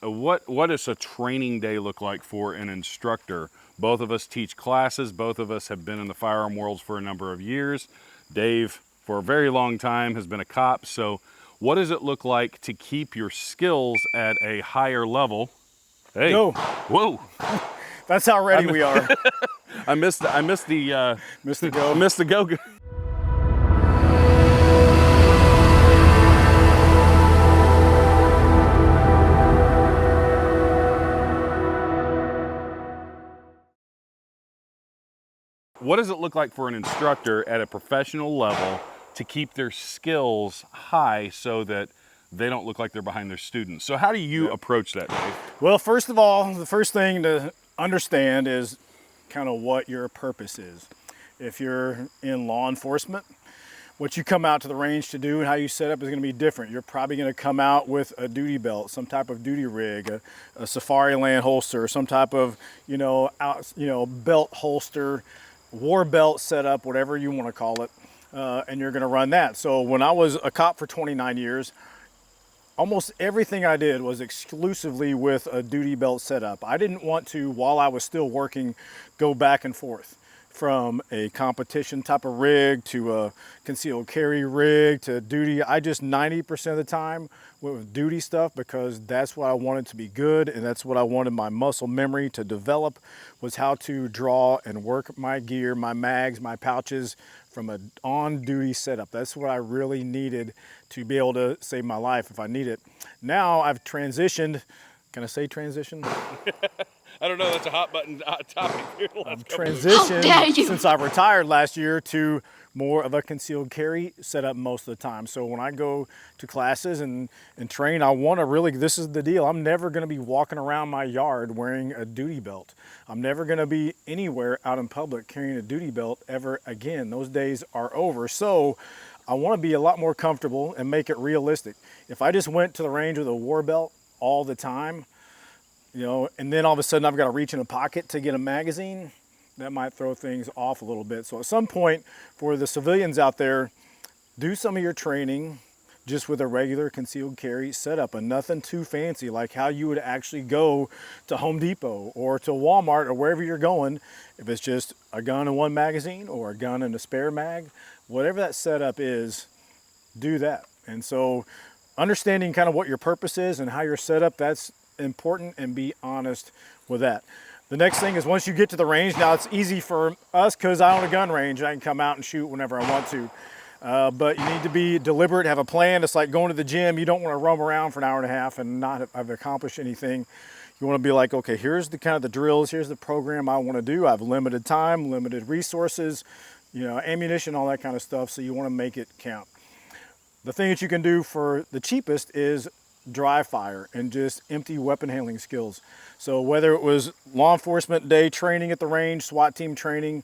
What does a training day look like for an instructor? Both of us teach classes. Both of us have been in the firearm worlds for a number of years. Dave, for a very long time, has been a cop. So what does it look like to keep your skills at a higher level? Hey, Go. whoa. That's how ready we are. I missed the Missed the go. missed the go. What does it look like for an instructor at a professional level to keep their skills high so that they don't look like they're behind their students? So how do you approach that, Dave? Well, first of all, the first thing to understand is kind of what your purpose is. If you're in law enforcement, what you come out to the range to do and how you set up is going to be different. You're probably going to come out with a duty belt, some type of duty rig, a safari land holster, some type of belt holster, war belt setup, whatever you want to call it, and you're going to run that. So when I was a cop for 29 years, almost everything I did was exclusively with a duty belt setup. I didn't want to, while I was still working, go back and forth from a competition type of rig to a concealed carry rig to duty. I just 90% of the time went with duty stuff because that's what I wanted to be good, and that's what I wanted my muscle memory to develop, was how to draw and work my gear, my mags, my pouches from an on-duty setup. That's what I really needed to be able to save my life if I need it. Now I've transitioned. Can I say transition? I don't know, that's a hot button topic here. I've transitioned since I retired last year to more of a concealed carry setup most of the time. So when I go to classes and train, I want to really, this is the deal. I'm never going to be walking around my yard wearing a duty belt. I'm never going to be anywhere out in public carrying a duty belt ever again. Those days are over. So I want to be a lot more comfortable and make it realistic. If I just went to the range with a war belt all the time, and then all of a sudden I've got to reach in a pocket to get a magazine, that might throw things off a little bit. So at some point, for the civilians out there, do some of your training just with a regular concealed carry setup and nothing too fancy, like how you would actually go to Home Depot or to Walmart or wherever you're going. If it's just a gun and one magazine or a gun and a spare mag, whatever that setup is, do that. And so understanding kind of what your purpose is and how you're set up, that's important, and be honest with that. The next thing is once you get to the range, now it's easy for us because I own a gun range. I can come out and shoot whenever I want to. But you need to be deliberate, have a plan. It's like going to the gym. You don't want to roam around for an hour and a half and not have accomplished anything. You want to be like, okay, here's the kind of the drills, here's the program I want to do. I have limited time, limited resources, ammunition, all that kind of stuff. So you want to make it count. The thing that you can do for the cheapest is dry fire and just empty weapon handling skills. So whether it was law enforcement day training at the range, SWAT team training,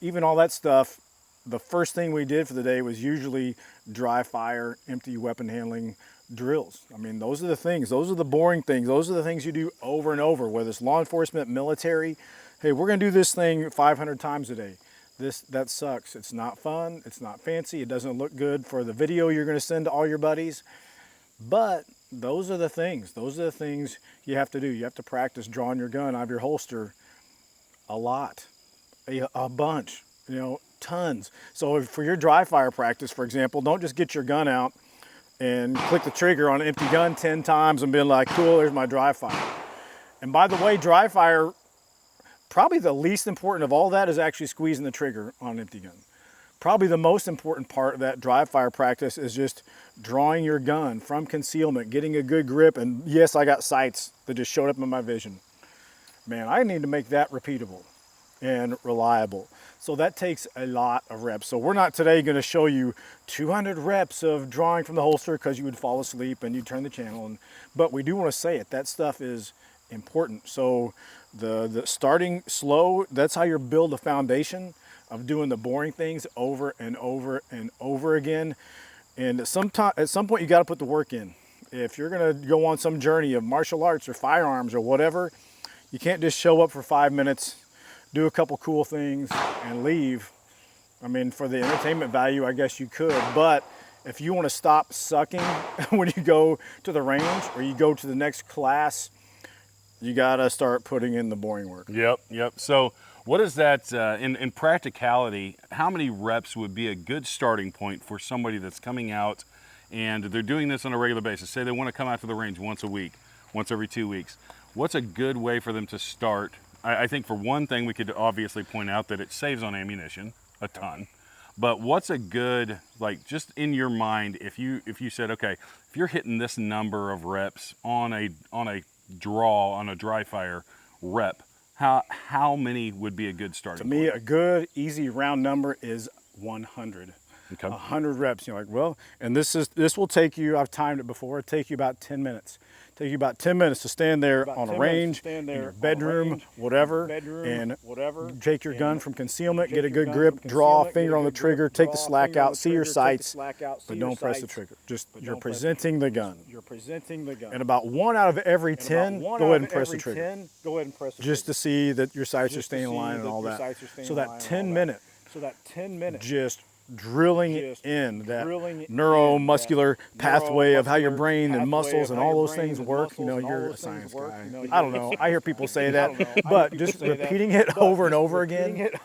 even all that stuff, the first thing we did for the day was usually dry fire, empty weapon handling drills. I mean, those are the things. Those are the boring things. Those are the things you do over and over, whether it's law enforcement, military. Hey, we're going to do this thing 500 times a day. That sucks. It's not fun. It's not fancy. It doesn't look good for the video you're going to send to all your buddies. But those are the things. Those are the things you have to do. You have to practice drawing your gun out of your holster a lot, a bunch, tons. So for your dry fire practice, for example, don't just get your gun out and click the trigger on an empty gun 10 times and be like, cool, there's my dry fire. And by the way, dry fire, probably the least important of all that is actually squeezing the trigger on an empty gun. Probably the most important part of that dry fire practice is just drawing your gun from concealment, getting a good grip, and yes, I got sights that just showed up in my vision. Man, I need to make that repeatable and reliable. So that takes a lot of reps. So we're not today going to show you 200 reps of drawing from the holster because you would fall asleep and you'd turn the channel. But we do want to say it. That stuff is important. So the starting slow, that's how you build a foundation of doing the boring things over and over and over again. And at some point you got to put the work in. If you're going to go on some journey of martial arts or firearms or whatever, you can't just show up for 5 minutes, do a couple cool things and leave. I mean, for the entertainment value, I guess you could, but if you want to stop sucking when you go to the range or you go to the next class, you got to start putting in the boring work. Yep. So what is that, in practicality, how many reps would be a good starting point for somebody that's coming out and they're doing this on a regular basis? Say they want to come out to the range once a week, once every 2 weeks. What's a good way for them to start? I think for one thing, we could obviously point out that it saves on ammunition a ton. But what's a good, like, just in your mind, if you said, okay, if you're hitting this number of reps on a draw, on a dry fire rep, how many would be a good starting To me, point? a good, easy round number is 100. Okay. 100 reps. You're like, well, and this will take you, I've timed it before, it'll take you about 10 minutes. Take you about 10 minutes to stand there on a range, in your bedroom, whatever, and take your gun from concealment, get a good grip, draw a finger on the trigger, take the slack out, see your sights, but don't press the trigger. Just, you're presenting the gun. And about 1 out of every 10, go ahead and press the trigger. Just to see that your sights are staying in line and all that. So that 10 minute, just drilling in that neuromuscular pathway of how your brain and muscles and all those things work. You know, you're a science guy. I don't know. I hear people say that, but just repeating it over and over again, it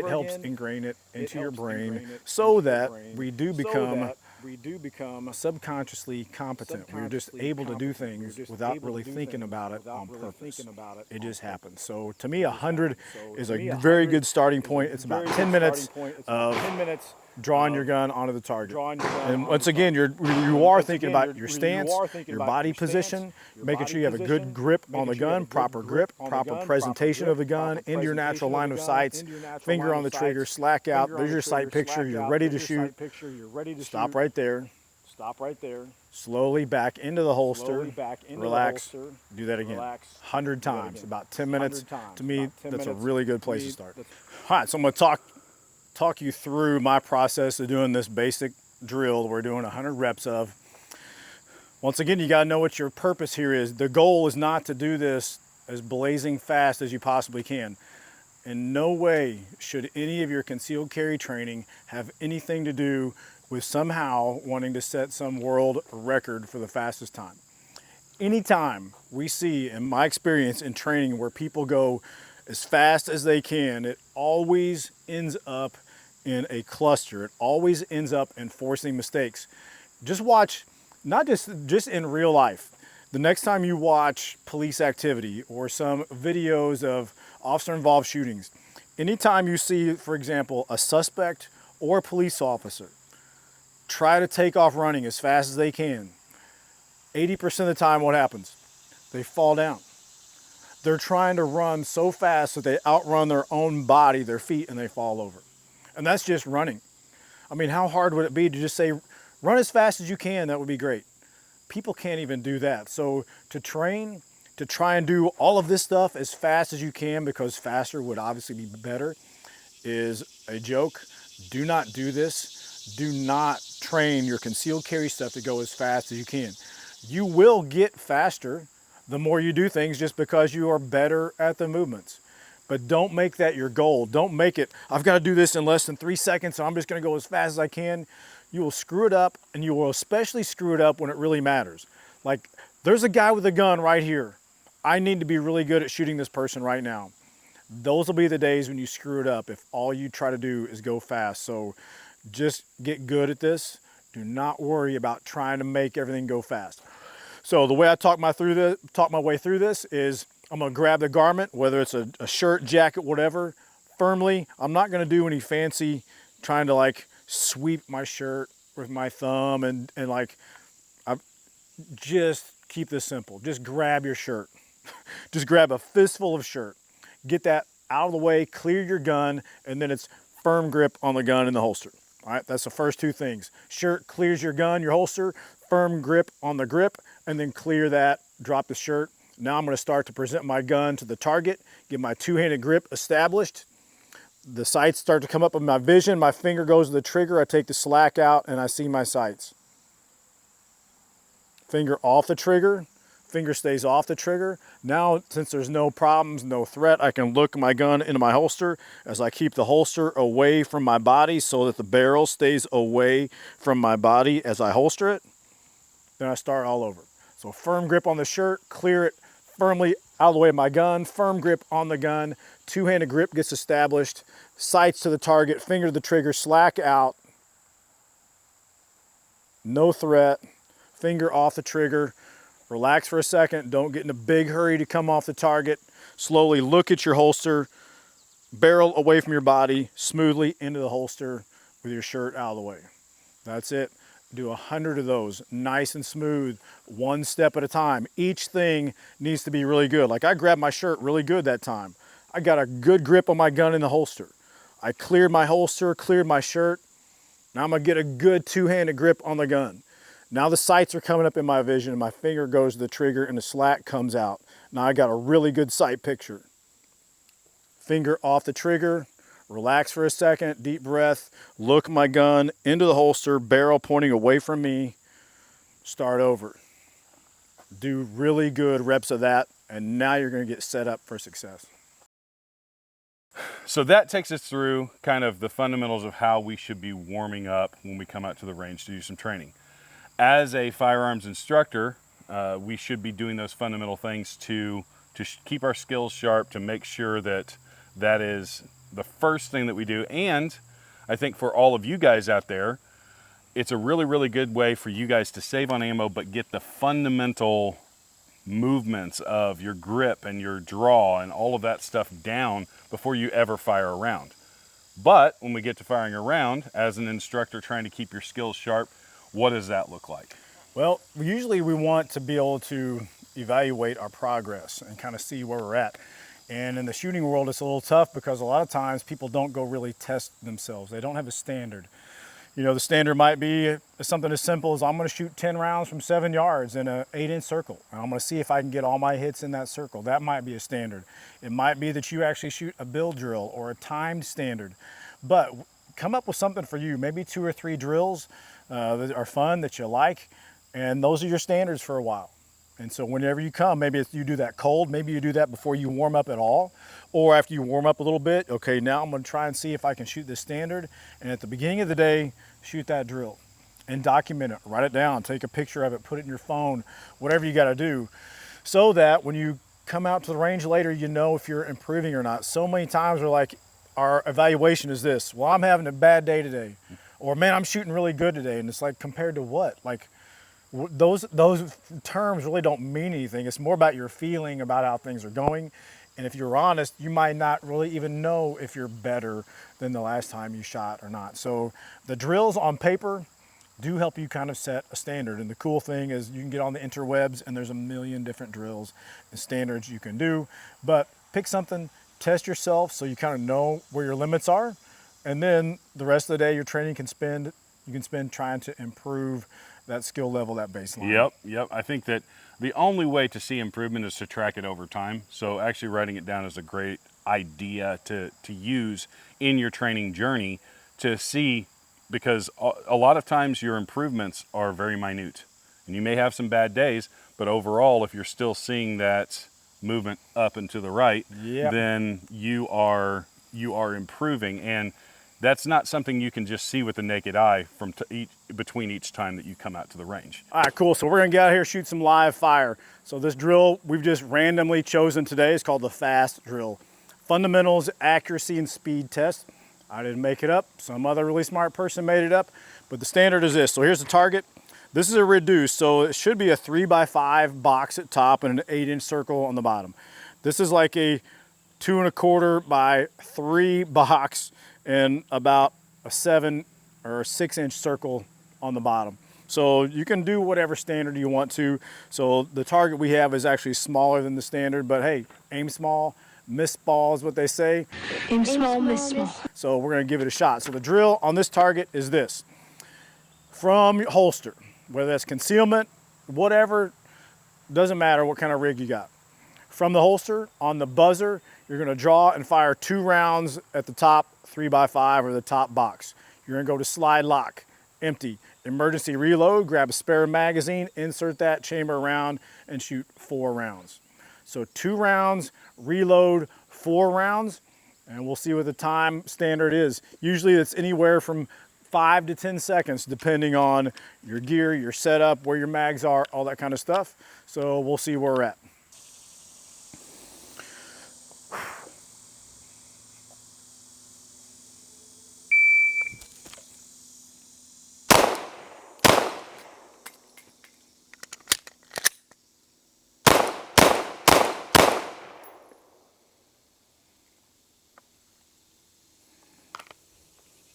helps ingrain it into your brain so that we do become subconsciously competent. We're just able to do things without really thinking about it on purpose. It just happens. So to me, 100 is a very good starting point. It's about 10 minutes of drawing your gun onto the target. And once again, you are thinking about your stance, your body position, making sure you have a good grip on the gun, proper grip, proper presentation of the gun, into your natural line of sights, finger on the trigger, slack out, there's your sight picture, you're ready to shoot. Stop right there. Slowly back into the holster, relax, do that again. 100 times, about 10 minutes. To me, that's a really good place to start. All right, so I'm going to talk you through my process of doing this basic drill that we're doing 100 reps of. Once again, you got to know what your purpose here is. The goal is not to do this as blazing fast as you possibly can. In no way should any of your concealed carry training have anything to do with somehow wanting to set some world record for the fastest time. Anytime we see, in my experience in training, where people go as fast as they can, it always ends up in a cluster. It always ends up in forcing mistakes. Just watch, not just in real life. The next time you watch police activity or some videos of officer-involved shootings, anytime you see, for example, a suspect or a police officer try to take off running as fast as they can, 80% of the time what happens? They fall down. They're trying to run so fast that they outrun their own body, their feet, and they fall over. And that's just running. I mean, how hard would it be to just say, run as fast as you can? That would be great. People can't even do that. So to train, to try and do all of this stuff as fast as you can, because faster would obviously be better, is a joke. Do not do this. Do not train your concealed carry stuff to go as fast as you can. You will get faster the more you do things just because you are better at the movements. But don't make that your goal. Don't make it, I've got to do this in less than 3 seconds, so I'm just going to go as fast as I can. You will screw it up, and you will especially screw it up when it really matters. Like, there's a guy with a gun right here. I need to be really good at shooting this person right now. Those will be the days when you screw it up if all you try to do is go fast. So just get good at this. Do not worry about trying to make everything go fast. So the way I talk my way through this is I'm going to grab the garment, whether it's a shirt, jacket, whatever, firmly. I'm not going to do any fancy trying to like sweep my shirt with my thumb and like, just keep this simple. Just grab your shirt. Just grab a fistful of shirt. Get that out of the way, clear your gun, and then it's firm grip on the gun in the holster. All right, that's the first two things. Shirt clears your gun, your holster, firm grip on the grip, and then clear that, drop the shirt. Now I'm going to start to present my gun to the target, get my two-handed grip established. The sights start to come up in my vision. My finger goes to the trigger. I take the slack out, and I see my sights. Finger off the trigger, finger stays off the trigger. Now, since there's no problems, no threat, I can look my gun into my holster as I keep the holster away from my body so that the barrel stays away from my body as I holster it. Then I start all over. So firm grip on the shirt, clear it firmly out of the way of my gun, firm grip on the gun, two-handed grip gets established, sights to the target, finger to the trigger, slack out, no threat, finger off the trigger, relax for a second, don't get in a big hurry to come off the target, slowly look at your holster, barrel away from your body, smoothly into the holster with your shirt out of the way. That's it. Do 100 of those, nice and smooth, one step at a time. Each thing needs to be really good. Like I grabbed my shirt really good that time. I got a good grip on my gun in the holster. I cleared my holster, cleared my shirt. Now I'm gonna get a good two-handed grip on the gun. Now the sights are coming up in my vision and my finger goes to the trigger and the slack comes out. Now I got a really good sight picture. Finger off the trigger, relax for a second, deep breath, look my gun into the holster, barrel pointing away from me, start over. Do really good reps of that, and now you're gonna get set up for success. So that takes us through kind of the fundamentals of how we should be warming up when we come out to the range to do some training. As a firearms instructor, we should be doing those fundamental things to keep our skills sharp, to make sure that that is the first thing that we do. And I think for all of you guys out there, it's a really, really good way for you guys to save on ammo, but get the fundamental movements of your grip and your draw and all of that stuff down before you ever fire a round. But when we get to firing a round, as an instructor trying to keep your skills sharp, what does that look like? Well, usually we want to be able to evaluate our progress and kind of see where we're at. And in the shooting world, it's a little tough because a lot of times people don't go really test themselves. They don't have a standard. You know, the standard might be something as simple as I'm going to shoot 10 rounds from 7 yards in an 8-inch circle. And I'm going to see if I can get all my hits in that circle. That might be a standard. It might be that you actually shoot a bill drill or a timed standard. But come up with something for you, maybe 2 or 3 drills that are fun, that you like, and those are your standards for a while. And so whenever you come, maybe you do that cold, maybe you do that before you warm up at all, or after you warm up a little bit, okay, now I'm gonna try and see if I can shoot this standard, and at the beginning of the day, shoot that drill and document it, write it down, take a picture of it, put it in your phone, whatever you gotta do, so that when you come out to the range later, you know if you're improving or not. So many times we're like, our evaluation is this, well, I'm having a bad day today, or man, I'm shooting really good today, and it's like, compared to what? Like, those terms really don't mean anything. It's more about your feeling about how things are going. And if you're honest, you might not really even know if you're better than the last time you shot or not. So the drills on paper do help you kind of set a standard. And the cool thing is you can get on the interwebs and there's a million different drills and standards you can do. But pick something, test yourself so you kind of know where your limits are. And then the rest of the day your training you can spend trying to improve that skill level, that baseline. Yep. I think that the only way to see improvement is to track it over time. So actually writing it down is a great idea to use in your training journey to see, because a lot of times your improvements are very minute. And you may have some bad days, but overall, if you're still seeing that movement up and to the right, then you are improving. And that's not something you can just see with the naked eye from between each time that you come out to the range. All right, cool. So we're gonna get out here, shoot some live fire. So this drill we've just randomly chosen today is called the fast drill. Fundamentals, accuracy, and speed test. I didn't make it up. Some other really smart person made it up, but the standard is this. So here's the target. This is a reduced, so it should be a 3x5 box at top and an 8-inch circle on the bottom. This is like a 2 1/4 by 3 box and about a 7 or 6-inch circle on the bottom. So you can do whatever standard you want to. So the target we have is actually smaller than the standard, but hey, aim small, miss ball is what they say. Aim small, miss small. So we're gonna give it a shot. So the drill on this target is this. From your holster, whether that's concealment, whatever, doesn't matter what kind of rig you got. From the holster, on the buzzer, you're gonna draw and fire 2 rounds at the top 3x5 or the top box. You're gonna go to slide lock empty. Emergency reload, grab a spare magazine, insert that chamber round, and shoot 4 rounds. So 2 rounds, reload 4 rounds, and we'll see what the time standard is. Usually it's anywhere from 5 to 10 seconds, depending on your gear, your setup, where your mags are, all that kind of stuff. So we'll see where we're at.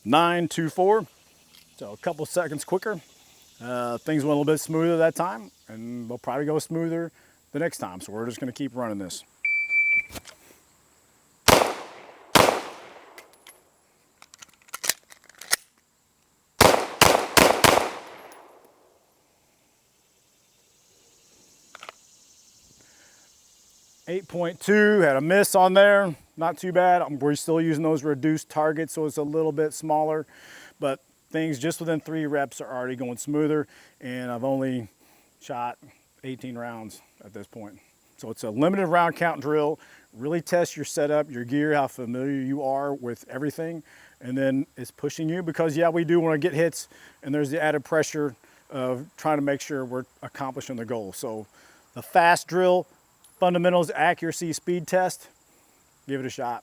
Nine, 2, 4. So a couple seconds quicker. Things went a little bit smoother that time, and they'll probably go smoother the next time. So we're just going to keep running this. .2, had a miss on there, not too bad. We're still using those reduced targets, so it's a little bit smaller, but things just within 3 reps are already going smoother, and I've only shot 18 rounds at this point. So it's a limited round count drill. Really test your setup, your gear, how familiar you are with everything, and then it's pushing you because, yeah, we do want to get hits, and there's the added pressure of trying to make sure we're accomplishing the goal. So the fast drill, fundamentals, accuracy, speed test, give it a shot.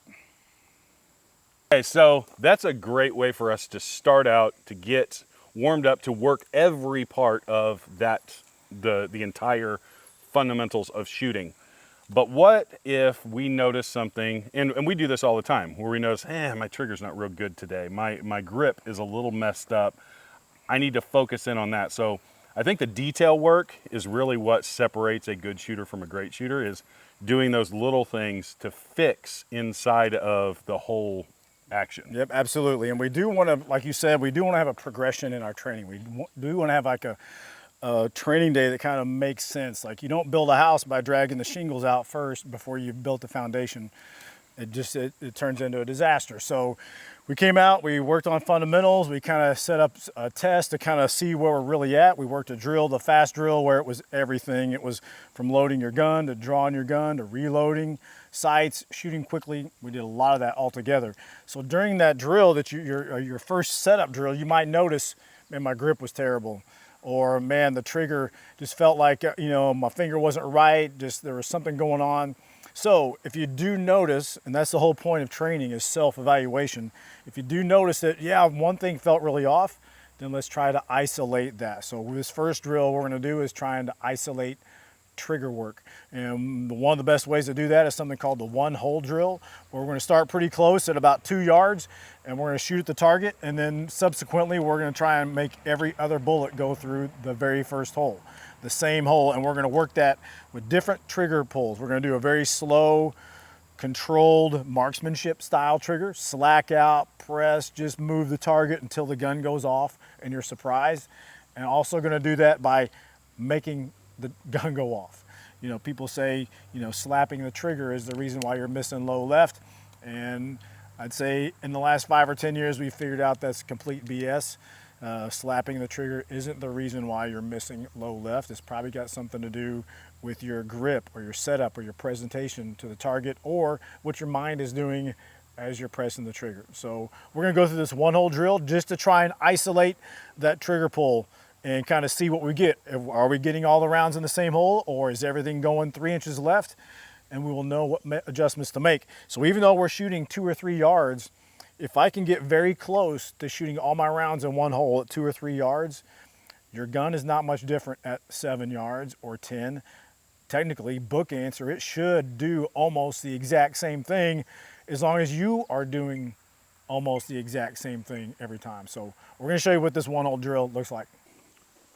Okay, so that's a great way for us to start out, to get warmed up, to work every part of that, the entire fundamentals of shooting. But what if we notice something, and we do this all the time, where we notice, my trigger's not real good today. My grip is a little messed up. I need to focus in on that. So I think the detail work is really what separates a good shooter from a great shooter, is doing those little things to fix inside of the whole action. Yep, absolutely. And we do want to, like you said, we do want to have a progression in our training. We do want to have like a training day that kind of makes sense. Like, you don't build a house by dragging the shingles out first before you've built the foundation. It turns into a disaster. So we came out, we worked on fundamentals, we kind of set up a test to kind of see where we're really at. We worked a drill, the fast drill, where it was everything. It was from loading your gun to drawing your gun to reloading, sights, shooting quickly. We did a lot of that all together. So during that drill, your first setup drill, you might notice, man, my grip was terrible. Or, man, the trigger just felt like, my finger wasn't right, just there was something going on. So if you do notice, and that's the whole point of training, is self-evaluation. If you do notice that, one thing felt really off, then let's try to isolate that. So with this first drill, what we're gonna do is trying to isolate trigger work. And one of the best ways to do that is something called the one-hole drill, where we're gonna start pretty close at about 2 yards, and we're gonna shoot at the target, and then subsequently we're gonna try and make every other bullet go through the very first hole, the same hole, and we're gonna work that with different trigger pulls. We're gonna do a very slow, controlled marksmanship style trigger, slack out, press, just move the target until the gun goes off and you're surprised. And also gonna do that by making the gun go off. People say, slapping the trigger is the reason why you're missing low left. And I'd say in the last 5 or 10 years, we figured out that's complete BS. Slapping the trigger isn't the reason why you're missing low left. It's probably got something to do with your grip or your setup or your presentation to the target, or what your mind is doing as you're pressing the trigger. So we're gonna go through this one-hole drill just to try and isolate that trigger pull and kind of see what we get. Are we getting all the rounds in the same hole, or is everything going 3 inches left? And we will know what adjustments to make. So even though we're shooting 2 or 3 yards, if I can get very close to shooting all my rounds in one hole at 2 or 3 yards, your gun is not much different at 7 yards or 10. Technically, book answer, it should do almost the exact same thing, as long as you are doing almost the exact same thing every time. So we're gonna show you what this one-hole drill looks like.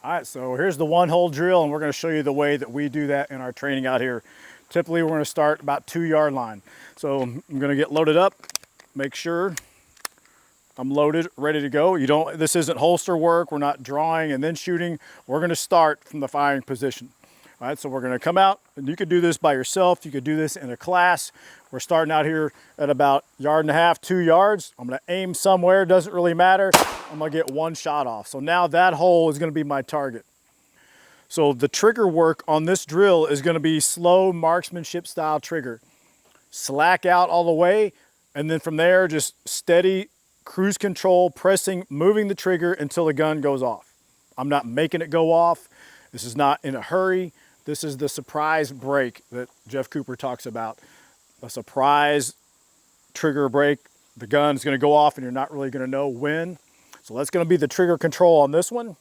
All right, so here's the one-hole drill, and we're gonna show you the way that we do that in our training out here. Typically, we're gonna start about 2 yard line. So I'm gonna get loaded up, make sure I'm loaded, ready to go. This isn't holster work. We're not drawing and then shooting. We're gonna start from the firing position. All right, so we're gonna come out, and you could do this by yourself. You could do this in a class. We're starting out here at about 1.5 yards, 2 yards. I'm gonna aim somewhere, doesn't really matter. I'm gonna get one shot off. So now that hole is gonna be my target. So the trigger work on this drill is gonna be slow marksmanship style trigger. Slack out all the way, and then from there, just steady cruise control, pressing, moving the trigger until the gun goes off. I'm not making it go off. This is not in a hurry. This is the surprise break that Jeff Cooper talks about. A surprise trigger break. The gun is gonna go off and you're not really gonna know when. So that's gonna be the trigger control on this one.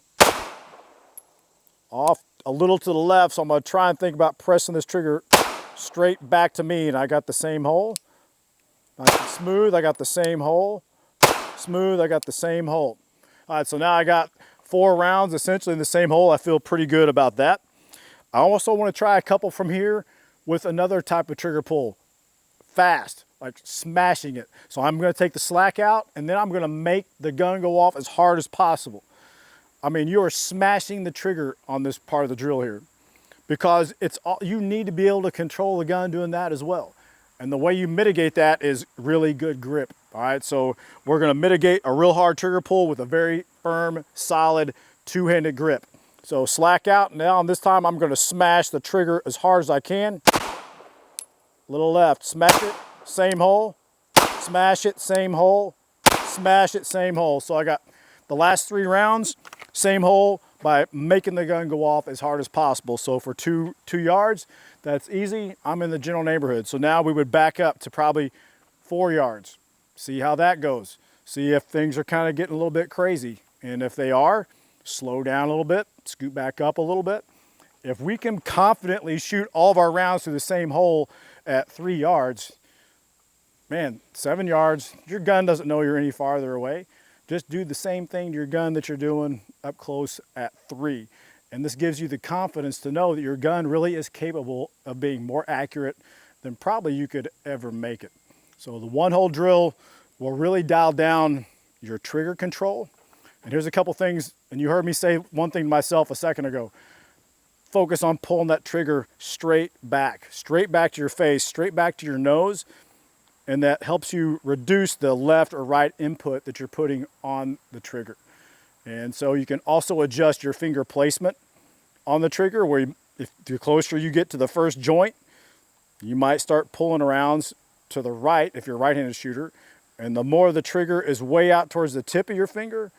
Off a little to the left, so I'm gonna try and think about pressing this trigger straight back to me, and I got the same hole. Nice and smooth, I got the same hole. Smooth, I got the same hole. All right, so now I got 4 rounds essentially in the same hole. I feel pretty good about that. I also want to try a couple from here with another type of trigger pull. Fast, like smashing it. So I'm going to take the slack out, and then I'm going to make the gun go off as hard as possible. I mean, you are smashing the trigger on this part of the drill here, because you need to be able to control the gun doing that as well. And the way you mitigate that is really good grip. All right, so we're gonna mitigate a real hard trigger pull with a very firm, solid, two-handed grip. So slack out now, and this time I'm gonna smash the trigger as hard as I can. Little left, smash it, same hole, smash it, same hole, smash it, same hole. So I got the last 3 rounds, same hole, by making the gun go off as hard as possible. So for two yards, that's easy. I'm in the general neighborhood. So now we would back up to probably 4 yards. See how that goes. See if things are kind of getting a little bit crazy. And if they are, slow down a little bit, scoot back up a little bit. If we can confidently shoot all of our rounds through the same hole at 3 yards, man, 7 yards, your gun doesn't know you're any farther away. Just do the same thing to your gun that you're doing up close at 3. And this gives you the confidence to know that your gun really is capable of being more accurate than probably you could ever make it. So the one-hole drill will really dial down your trigger control. And here's a couple things, and you heard me say one thing to myself a second ago. Focus on pulling that trigger straight back to your face, straight back to your nose. And that helps you reduce the left or right input that you're putting on the trigger. And so you can also adjust your finger placement on the trigger, where if the closer you get to the first joint, you might start pulling around to the right if you're a right-handed shooter. And the more the trigger is way out towards the tip of your finger,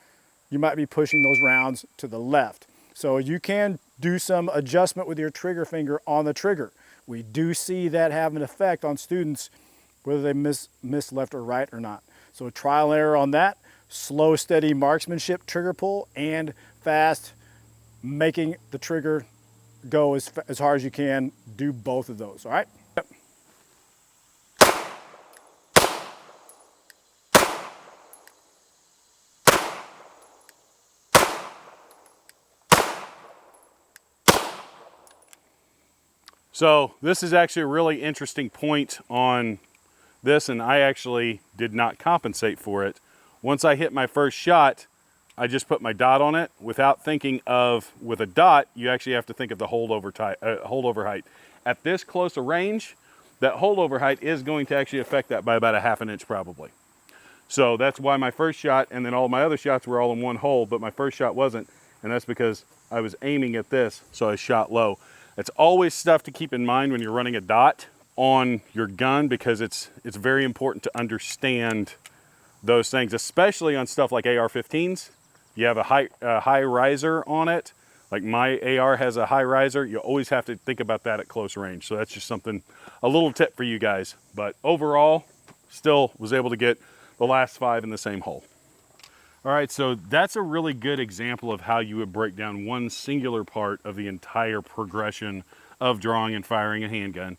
you might be pushing those rounds to the left. So you can do some adjustment with your trigger finger on the trigger. We do see that have an effect on students, whether they miss left or right or not. So trial and error on that, slow, steady marksmanship trigger pull, and fast, making the trigger go as hard as you can. Do both of those, all right? Yep. So this is actually a really interesting point on this, and I actually did not compensate for it. Once I hit my first shot, I just put my dot on it without thinking of, with a dot, you actually have to think of the holdover height. At this close a range, that holdover height is going to actually affect that by about a ½ inch probably. So that's why my first shot, and then all my other shots were all in one hole, but my first shot wasn't, and that's because I was aiming at this, so I shot low. It's always stuff to keep in mind when you're running a dot on your gun, because it's very important to understand those things, especially on stuff like AR-15s. You have a high riser on it. Like my AR has a high riser. You always have to think about that at close range. So that's just something, a little tip for you guys. But overall, still was able to get the last 5 in the same hole. All right, so that's a really good example of how you would break down one singular part of the entire progression of drawing and firing a handgun.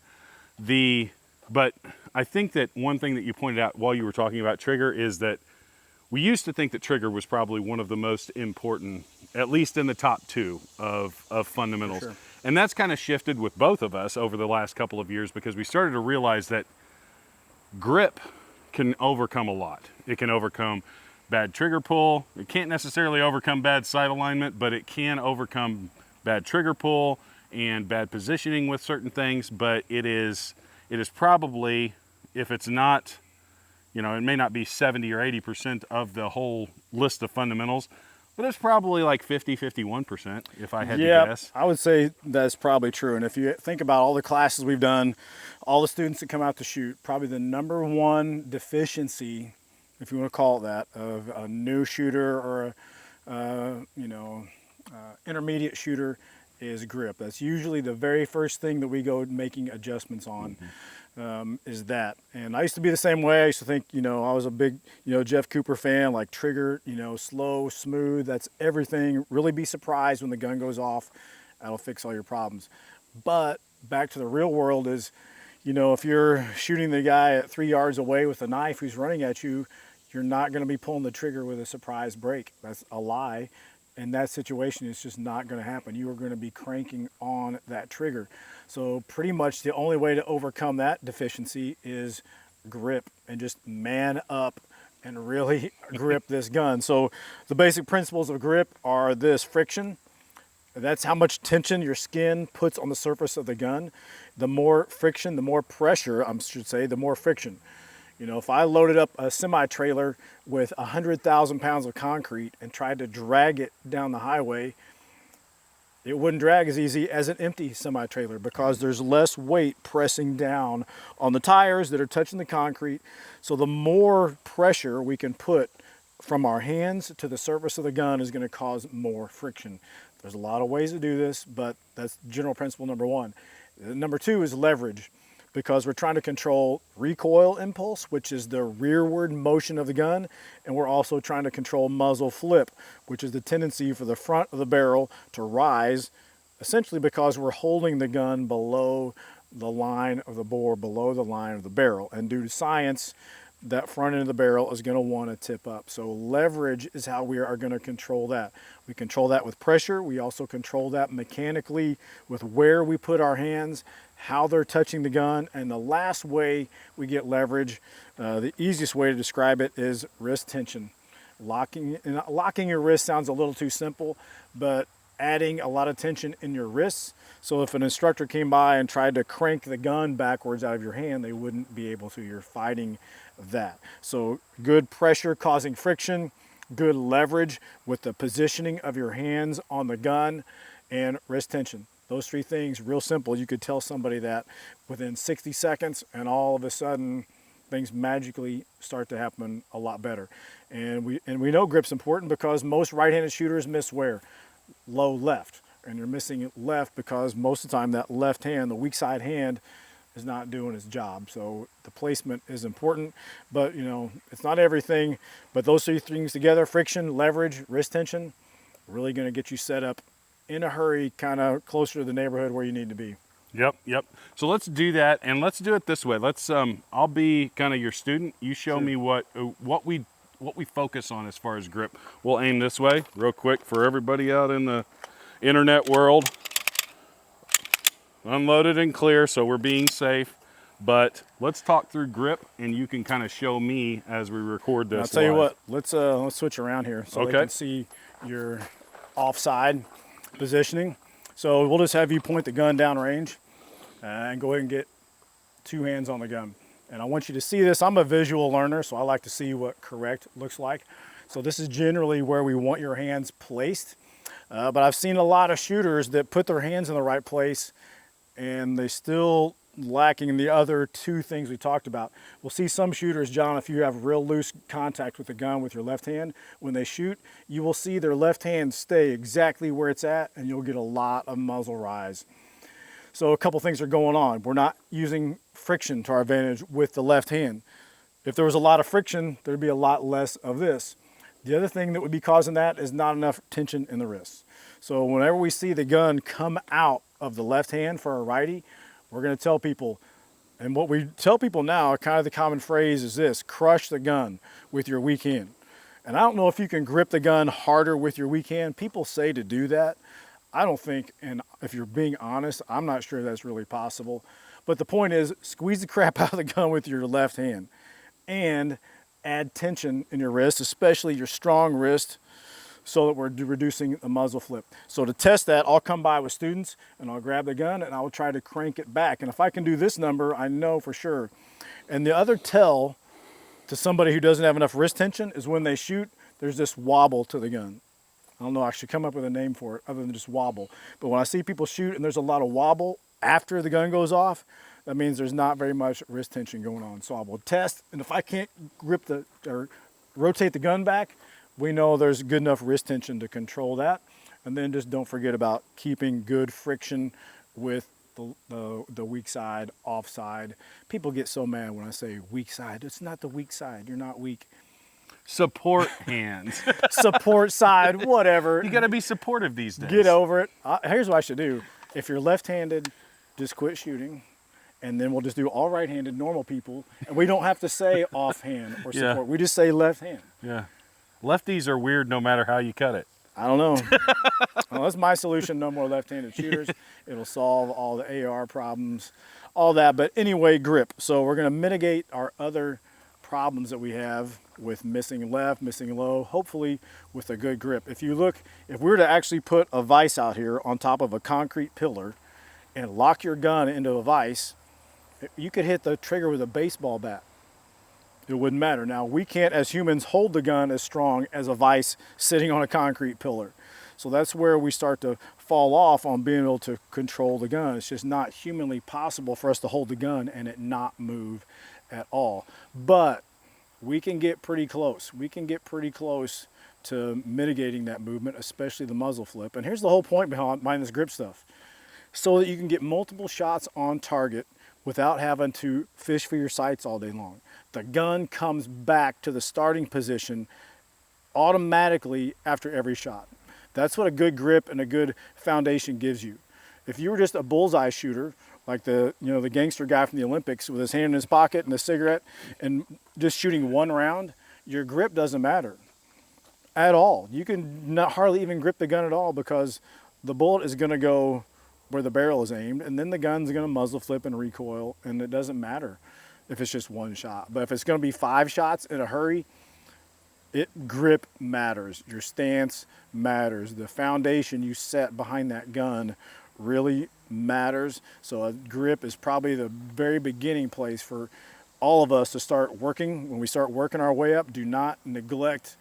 But I think that one thing that you pointed out while you were talking about trigger is that we used to think that trigger was probably one of the most important, at least in the top 2 of fundamentals. Sure. And that's kind of shifted with both of us over the last couple of years, because we started to realize that grip can overcome a lot. It can overcome bad trigger pull. It can't necessarily overcome bad sight alignment, but it can overcome bad trigger pull and bad positioning with certain things. But it is probably, if it's not You know, it may not be 70 or 80% of the whole list of fundamentals, but it's probably like 50, 51% if I had to guess. I would say that's probably true. And if you think about all the classes we've done, all the students that come out to shoot, probably the number one deficiency, if you want to call it that, of a new shooter or a, intermediate shooter is grip. That's usually the very first thing that we go making adjustments on. Is that. And I used to be the same way. I used to think, I was a big, Jeff Cooper fan, like trigger, slow, smooth, that's everything. Really be surprised when the gun goes off. That'll fix all your problems. But back to the real world is, if you're shooting the guy at 3 yards away with a knife who's running at you, you're not going to be pulling the trigger with a surprise break. That's a lie. In that situation, it's just not going to happen. You are going to be cranking on that trigger. So pretty much the only way to overcome that deficiency is grip, and just man up and really grip this gun. So the basic principles of grip are this: friction. That's how much tension your skin puts on the surface of the gun. The more friction, the more pressure, I should say, the more friction. If I loaded up a semi-trailer with 100,000 pounds of concrete and tried to drag it down the highway, it wouldn't drag as easy as an empty semi-trailer because there's less weight pressing down on the tires that are touching the concrete. So the more pressure we can put from our hands to the surface of the gun is going to cause more friction. There's a lot of ways to do this, but that's general principle number one. Number two is leverage, because we're trying to control recoil impulse, which is the rearward motion of the gun, and we're also trying to control muzzle flip, which is the tendency for the front of the barrel to rise, essentially because we're holding the gun below the line of the bore, below the line of the barrel. And due to science, that front end of the barrel is going to want to tip up. So leverage is how we are going to control that. We control that with pressure. We also control that mechanically with where we put our hands, how they're touching the gun. And the last way we get leverage, the easiest way to describe it is wrist tension. Locking your wrist sounds a little too simple, but adding a lot of tension in your wrists. So if an instructor came by and tried to crank the gun backwards out of your hand, they wouldn't be able to. You're fighting that. So good pressure causing friction, good leverage with the positioning of your hands on the gun, and wrist tension. Those three things, real simple. You could tell somebody that within 60 seconds, and all of a sudden things magically start to happen a lot better. And we know grip's important because most right-handed shooters miss where? Low left. And you're missing left because most of the time that left hand, the weak side hand, is not doing its job. So the placement is important, but it's not everything. But those three things together, friction, leverage, wrist tension, really going to get you set up in a hurry, kind of closer to the neighborhood where you need to be. Yep. So let's do that, and let's do it this way. Let's I'll be kind of your student. You show me what we focus on as far as grip. We'll aim this way real quick for everybody out in the internet world. Unloaded and clear, so we're being safe. But let's talk through grip, and you can kind of show me as we record this. I'll tell you what. Let's switch around here so they can see your offside positioning. So we'll just have you point the gun down range and go ahead and get two hands on the gun. And I want you to see this. I'm a visual learner, so I like to see what correct looks like. So this is generally where we want your hands placed. But I've seen a lot of shooters that put their hands in the right place and they still lacking the other two things we talked about. We'll see some shooters, John, if you have real loose contact with the gun with your left hand, when they shoot, you will see their left hand stay exactly where it's at, and you'll get a lot of muzzle rise. So a couple things are going on. We're not using friction to our advantage with the left hand. If there was a lot of friction, there'd be a lot less of this. The other thing that would be causing that is not enough tension in the wrists. So whenever we see the gun come out of the left hand for a righty, we're going to tell people, and what we tell people now, kind of the common phrase is this: crush the gun with your weak hand. And I don't know if you can grip the gun harder with your weak hand. People say to do that. I don't think, and if you're being honest, I'm not sure that's really possible. But the point is, squeeze the crap out of the gun with your left hand and add tension in your wrist, especially your strong wrist, so that we're reducing the muzzle flip. So to test that, I'll come by with students and I'll grab the gun and I'll try to crank it back. And if I can do this number, I know for sure. And the other tell to somebody who doesn't have enough wrist tension is when they shoot, there's this wobble to the gun. I don't know, I should come up with a name for it other than just wobble. But when I see people shoot and there's a lot of wobble after the gun goes off, that means there's not very much wrist tension going on. So I will test, and if I can't grip or rotate the gun back, we know there's good enough wrist tension to control that. And then just don't forget about keeping good friction with the weak side, offside. People get so mad when I say weak side. It's not the weak side, you're not weak. Support hands. Support side, whatever. You got to be supportive these days. Get over it. Here's what I should do. If you're left-handed, just quit shooting, and then we'll just do all right-handed normal people, and we don't have to say offhand or support. Yeah. We just say left hand. Yeah. Lefties are weird no matter how you cut it. I don't know. Well, that's my solution. No more left-handed shooters. It'll solve all the AR problems, all that. But anyway, grip. So we're going to mitigate our other problems that we have with missing left, missing low, hopefully with a good grip. If you look, if we were to actually put a vise out here on top of a concrete pillar and lock your gun into a vise, you could hit the trigger with a baseball bat. It wouldn't matter. Now, we can't, as humans, hold the gun as strong as a vise sitting on a concrete pillar. So that's where we start to fall off on being able to control the gun. It's just not humanly possible for us to hold the gun and it not move at all. But we can get pretty close. We can get pretty close to mitigating that movement, especially the muzzle flip. And here's the whole point behind this grip stuff. So that you can get multiple shots on target without having to fish for your sights all day long. The gun comes back to the starting position automatically after every shot. That's what a good grip and a good foundation gives you. If you were just a bullseye shooter, like the gangster guy from the Olympics with his hand in his pocket and a cigarette and just shooting one round, your grip doesn't matter at all. You can not hardly even grip the gun at all because the bullet is going to go where the barrel is aimed, and then the gun's going to muzzle flip and recoil, and it doesn't matter if it's just one shot. But if it's going to be 5 shots in a hurry, grip matters. Your stance matters. The foundation you set behind that gun really matters. So a grip is probably the very beginning place for all of us to start working. When we start working our way up, do not neglect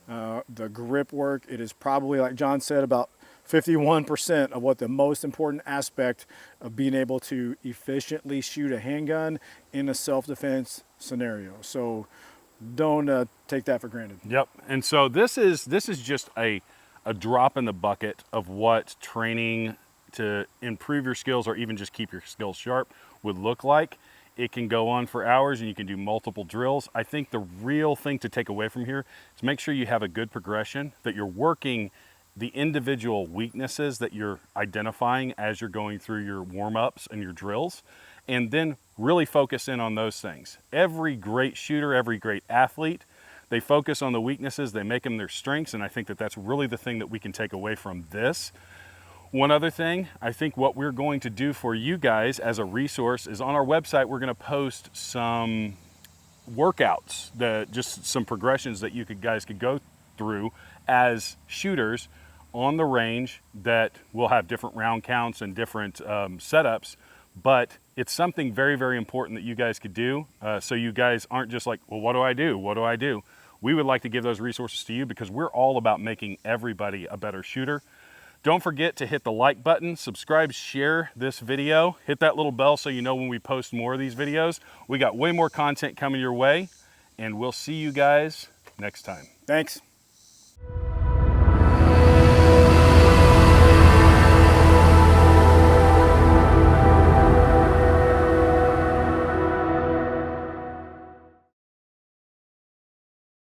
the grip work. It is probably, like John said, about 51% of what the most important aspect of being able to efficiently shoot a handgun in a self-defense scenario. So don't take that for granted. Yep. And so this is just a drop in the bucket of what training to improve your skills or even just keep your skills sharp would look like. It can go on for hours and you can do multiple drills. I think the real thing to take away from here is make sure you have a good progression, that you're working the individual weaknesses that you're identifying as you're going through your warm-ups and your drills, and then really focus in on those things. Every great shooter, every great athlete, they focus on the weaknesses, they make them their strengths, and I think that that's really the thing that we can take away from this. One other thing, I think what we're going to do for you guys as a resource is on our website, we're gonna post some workouts, just some progressions that you guys could go through as shooters on the range that will have different round counts and different setups, but it's something very, very important that you guys could do, so you guys aren't just like, well, what do I do? What do I do? We would like to give those resources to you because we're all about making everybody a better shooter. Don't forget to hit the like button, subscribe, share this video, hit that little bell so you know when we post more of these videos. We got way more content coming your way, and we'll see you guys next time. Thanks.